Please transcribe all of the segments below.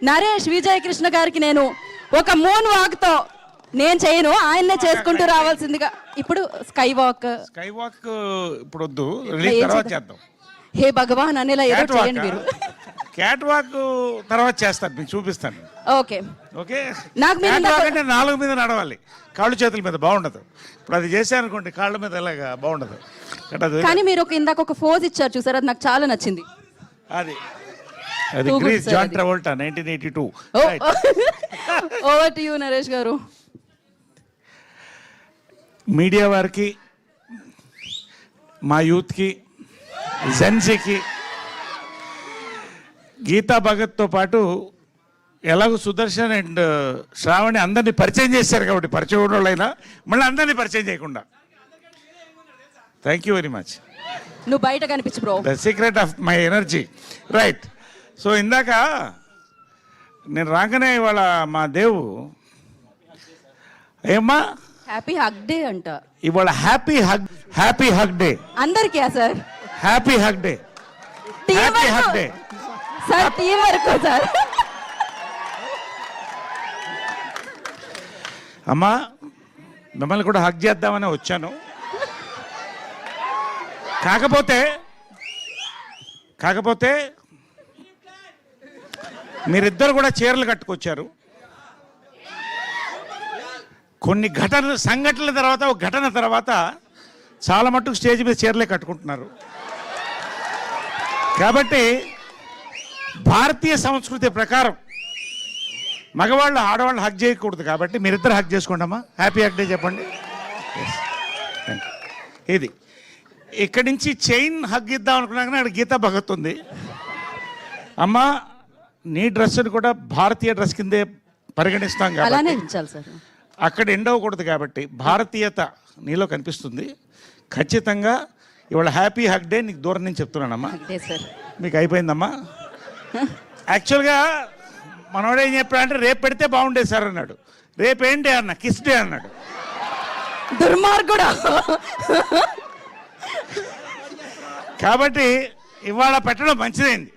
నరేష్ విజయకృష్ణ గారికి నేను ఒక మూన్ వాక్తో నేను చేయను, ఆయన్నే చేసుకుంటూ రావాల్సిందిగా. ఇప్పుడు స్కై వాక్ ఇప్పుడు వద్దు, రిలీజ్ తర్వాత చేద్దాం. హే భగవాన్ అనేలా ఏదో చేయండి మీరు. క్యాట్ వాక్ తర్వాత చేస్తాను, మీకు చూపిస్తాను. Okay okay. నాకు అంటే 4 మీద నడవాలి, కాళ్ళు చేతుల మీద బాగుండదు. ఇప్పుడు అది చేశాను అనుకోండి, కాళ్ళ మీద ఎలాగా బాగుండదు. కానీ మీరు ఇందాక ఒక ఫోజ్ ఇచ్చారు చూసారు, అది నాకు చాలా నచ్చింది. అది Grease John Travolta 1982. Over to you Naresh గారు. మీడియా వారికి, మా యూత్కి, జెన్సీకి గీతా భగత్తో పాటు ఎలాగో సుదర్శన్ అండ్ శ్రావణి అందరినీ పరిచయం చేశారు కాబట్టి, పరిచయం ఉన్న వాళ్ళైనా మళ్ళీ అందరినీ పరిచయం చేయకుండా. Thank you very much. నువ్వు బయట కనిపించు bro, the secret of my energy. Right. So ఇందాక నేను రాగానే ఇవాళ మా దేవు ఏమ్మా హ్యాపీ హగ్ డే అంట. ఇవాళ హ్యాపీ హగ్ డే అందరికీ sir. Happy hug day, happy hug day sir. Team వరకు సార్. అమ్మా మిమ్మల్ని కూడా హగ్ చేద్దామని వచ్చాను. కాకపోతే మీరిద్దరు కూడా చీరలు కట్టుకొచ్చారు. కొన్ని సంఘటనల తర్వాత, ఒక ఘటన తర్వాత చాలా మట్టుకు స్టేజ్ మీద చీరలే కట్టుకుంటున్నారు. కాబట్టి భారతీయ సంస్కృతి ప్రకారం మగవాళ్ళు ఆడవాళ్ళు హగ్ చేయకూడదు. కాబట్టి మీరిద్దరు హగ్ చేసుకోండి అమ్మా. హ్యాపీ హగ్ డే చెప్పండి. ఇది ఇక్కడి నుంచి చైన్ హగ్ ఇద్దాం అనుకున్నా కానీ అక్కడ గీతా భగత్ ఉంది. అమ్మా నీ డ్రెస్ని కూడా భారతీయ డ్రెస్ కిందే పరిగణిస్తాం కాబట్టి అక్కడ ఎండ్ అవ్వకూడదు. కాబట్టి భారతీయత నీలో కనిపిస్తుంది. ఖచ్చితంగా ఇవాళ హ్యాపీ హగ్ డే నీకు దూరం నుంచి చెప్తున్నానమ్మా. మీకు అయిపోయిందమ్మా. యాక్చువల్గా మనోడు ఏం చెప్పాడంటే రేపు పెడితే బాగుండేది సార్ అన్నాడు. రేపేంటి అన్న, కిస్ డే అన్నాడు. దుర్మార్గుడు. కాబట్టి ఇవాళ పెట్టడం మంచిదైంది.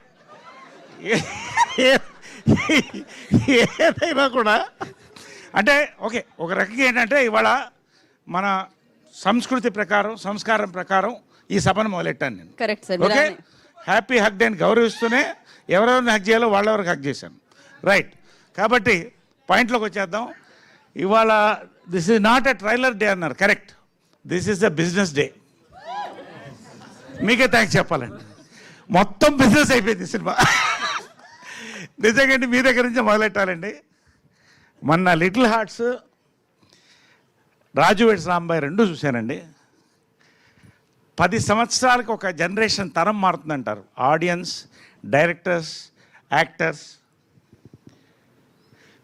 ఏదైనా కూడా అంటే ఓకే, ఒక రకంగా ఏంటంటే ఇవాళ మన సంస్కృతి ప్రకారం, సంస్కారం ప్రకారం ఈ సభను మొదలెట్టాను నేను. Correct sir. Okay, happy hug day అని గౌరవిస్తూనే ఎవరెవరిని హగ్ చేయాలో వాళ్ళెవరికి హగ్ చేశాను. రైట్. కాబట్టి పాయింట్లోకి వచ్చేద్దాం. ఇవాళ this is not a trailer day అన్నారు. Correct, this is the business day. మీకే థ్యాంక్స్ చెప్పాలండి. మొత్తం బిజినెస్ అయిపోయింది సినిమా. నిజంగా మీ దగ్గర నుంచి మొదలెట్టాలండి. మొన్న little hearts, Raju weds Rambai 2 చూశానండి. 10 సంవత్సరాలకు ఒక జనరేషన్ తరం మారుతుందంటారు. Audience, directors, actors,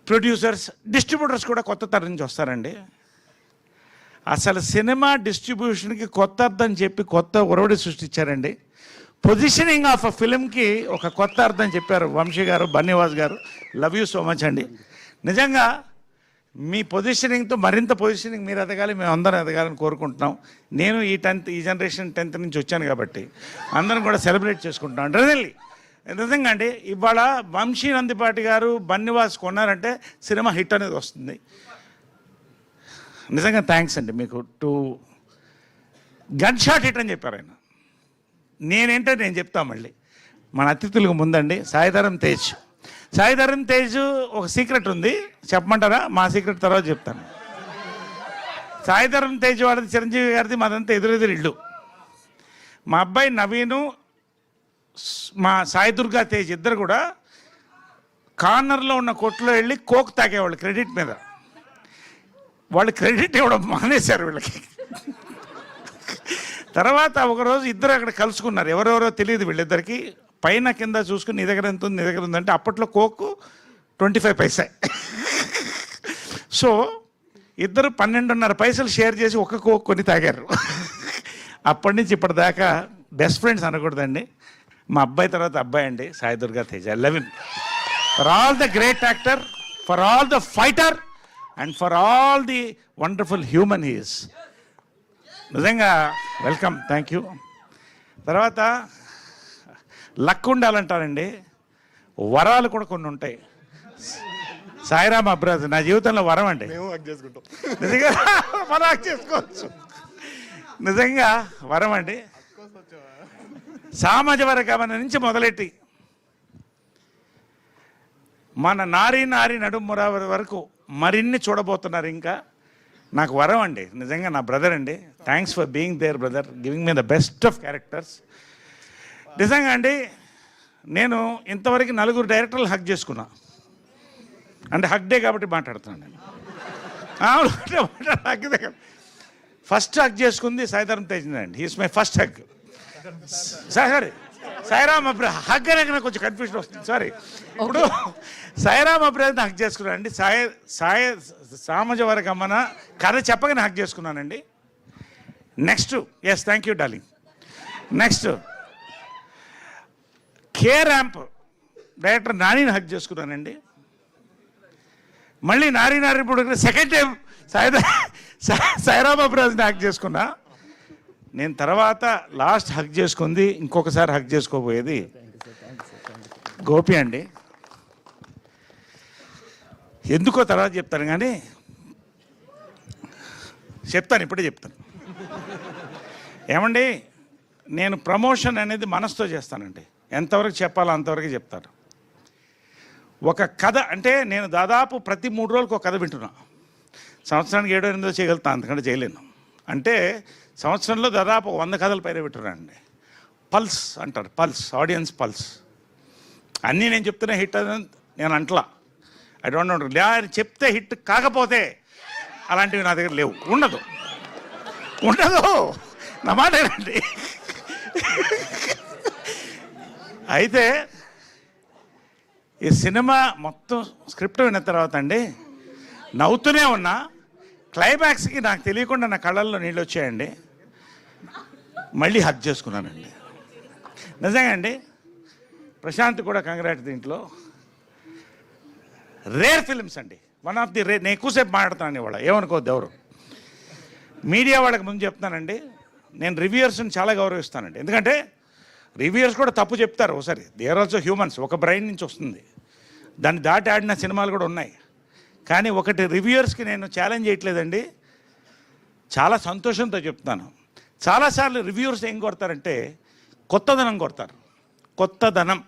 producers, distributors కూడా కొత్త తరం నుంచి వస్తారండి. అసలు సినిమా డిస్ట్రిబ్యూషన్కి కొత్త అర్థం చెప్పి కొత్త ఒరవడి సృష్టించారండి. పొజిషనింగ్ ఆఫ్ అ ఫిలింకి ఒక కొత్త అర్థం చెప్పారు వంశీ గారు, బన్నీవాస్ గారు. లవ్ యూ సో మచ్ అండి. నిజంగా మీ పొజిషనింగ్తో మరింత పొజిషనింగ్ మీరు ఎదగాలి, మేము అందరం ఎదగాలని కోరుకుంటున్నాం. నేను ఈ జనరేషన్ 10th నుంచి వచ్చాను కాబట్టి అందరం కూడా సెలబ్రేట్ చేసుకుంటున్నాం. రియల్లీ నిజంగా అండి. ఇవాళ వంశీ నందిపాటి గారు, బన్నీవాస్ కొన్నారంటే సినిమా హిట్ అనేది వస్తుంది. నిజంగా థ్యాంక్స్ అండి మీకు. గన్ షాట్ హిట్ అని చెప్పారు ఆయన. నేను చెప్తా మళ్ళీ మన అతిథులకు ముందండి. సాయిధరం తేజ్ ఒక సీక్రెట్ ఉంది, చెప్పమంటారా? మా సీక్రెట్ తర్వాత చెప్తాను. సాయిధరం తేజ్ వాడిది, చిరంజీవి గారిది, మాదంతా ఎదురెదురు ఇల్లు. మా అబ్బాయి నవీను, మా సాయి దుర్గా తేజ్ ఇద్దరు కూడా కార్నర్లో ఉన్న కొట్లో వెళ్ళి కోక్ తాగేవాళ్ళు క్రెడిట్ మీద. వాళ్ళు క్రెడిట్ ఇవ్వడం మానేశారు వీళ్ళకి. తర్వాత ఒకరోజు ఇద్దరు అక్కడ కలుసుకున్నారు. ఎవరెవరో తెలియదు వీళ్ళిద్దరికి. పైన కింద చూసుకుని నీ దగ్గర ఎంత ఉంది, నీ దగ్గర ఉందంటే అప్పట్లో కోక్ 25 పైసా. సో ఇద్దరు 12.5 పైసలు షేర్ చేసి ఒక కోక్ కొని తాగారు. అప్పటి నుంచి ఇప్పటిదాకా బెస్ట్ ఫ్రెండ్స్ అనకూడదండి. మా అబ్బాయి తర్వాత అబ్బాయి అండి Sai Durga Tej. I love him for all the great actor, for all the fighter and for all the wonderful human he is. నిజంగా వెల్కమ్, థ్యాంక్ యూ. తర్వాత లక్ ఉండాలంటారండి. వరాలు కూడా కొన్ని ఉంటాయి. సాయిరామ్ అబ్రాజ్ నా జీవితంలో వరం అండి. నిజంగా మనం హక్ చేసుకోవచ్చు, నిజంగా వరం అండి. సామాజ వర్గమన నుంచి మొదలెట్టి మన నారీ నడుముర వరకు మరిన్ని చూడబోతున్నారు. ఇంకా నాకు వరం అండి, నిజంగా నా బ్రదర్ అండి. Thanks for being there brother, giving me the best of characters. నిజంగా అండి, నేను ఇంతవరకు 4 డైరెక్టర్లు హక్ చేసుకున్నా. అంటే హక్ డే కాబట్టి మాట్లాడుతున్నాను నేను. ఫస్ట్ హక్ చేసుకుంది సాయిధరం తేజ్ అండి. He's my first hug. Sorry Sairam Abraj hug అనేది నాకు కొంచెం కన్ఫ్యూజన్ వస్తుంది, సారీ. ఇప్పుడు సాయిరామ్ అబ్రాజ్ని హక్ చేసుకున్నాను అండి. సామాజ వర్గమన కథ చెప్పగానే హక్ చేసుకున్నానండి. Next, yes thank you darling. Next K ramp director నానిని హక్ చేసుకున్నానండి. మళ్ళీ నారీ ఇప్పుడు సెకండ్ టైం సాయిరామ్ అబ్రాజ్ని హక్ చేసుకున్నా. నేను తర్వాత లాస్ట్ హక్ చేసుకుంది, ఇంకొకసారి హక్ చేసుకోబోయేది గోపి అండి. ఎందుకో తర్వాత చెప్తాను, కానీ చెప్తాను, ఇప్పుడే చెప్తాను. ఏమండి, నేను ప్రమోషన్ అనేది మనసుతో చేస్తానండి. ఎంతవరకు చెప్పాలో అంతవరకు చెప్తాను. ఒక కథ అంటే నేను దాదాపు ప్రతి 3 రోజులకు ఒక కథ వింటున్నా. సంవత్సరానికి 7-8 చేయగలుగుతాను, అంతకంటే చేయలేను. అంటే సంవత్సరంలో దాదాపు 100 కథల పైన వింటున్నానండి. పల్స్ అంటారు, పల్స్, ఆడియన్స్ పల్స్. అన్నీ నేను చెప్తున్నా హిట్ అని నేను అంటలా. ఐ డోంట్ నో, చెప్తే హిట్ కాకపోతే అలాంటివి నా దగ్గర లేవు, ఉండదు నా మాట ఏంటండి. అయితే ఈ సినిమా మొత్తం స్క్రిప్ట్ విన్న తర్వాత అండి నవ్వుతూనే ఉన్నా. క్లైమాక్స్కి నాకు తెలియకుండా నా కళ్ళల్లో నీళ్ళు వచ్చాయండి. మళ్ళీ హక్ చేసుకున్నానండి. నిజంగా అండి, ప్రశాంత్ కూడా కంగ్రాట్. దీంట్లో రేర్ ఫిల్మ్స్ అండి, వన్ ఆఫ్ ది రేర్. నేను ఎక్కువసేపు మాట్లాడుతాను ఇవాళ, ఏమనుకోవద్దు ఎవరు. మీడియా వాళ్ళకి ముందు చెప్తానండి, నేను రివ్యూయర్స్ని చాలా గౌరవిస్తానండి. ఎందుకంటే రివ్యూయర్స్ కూడా తప్పు చెప్తారు ఒకసారి. దే ఆర్ ఆల్సో హ్యూమన్స్, ఒక బ్రెయిన్ నుంచి వస్తుంది. దాన్ని దాటి ఆడిన సినిమాలు కూడా ఉన్నాయి. కానీ ఒకటి రివ్యూయర్స్కి నేను ఛాలెంజ్ చేయట్లేదండి, చాలా సంతోషంతో చెప్తాను. చాలాసార్లు రివ్యూయర్స్ ఏం కొడతారంటే కొత్తదనం కొడతారు. కొత్తదనం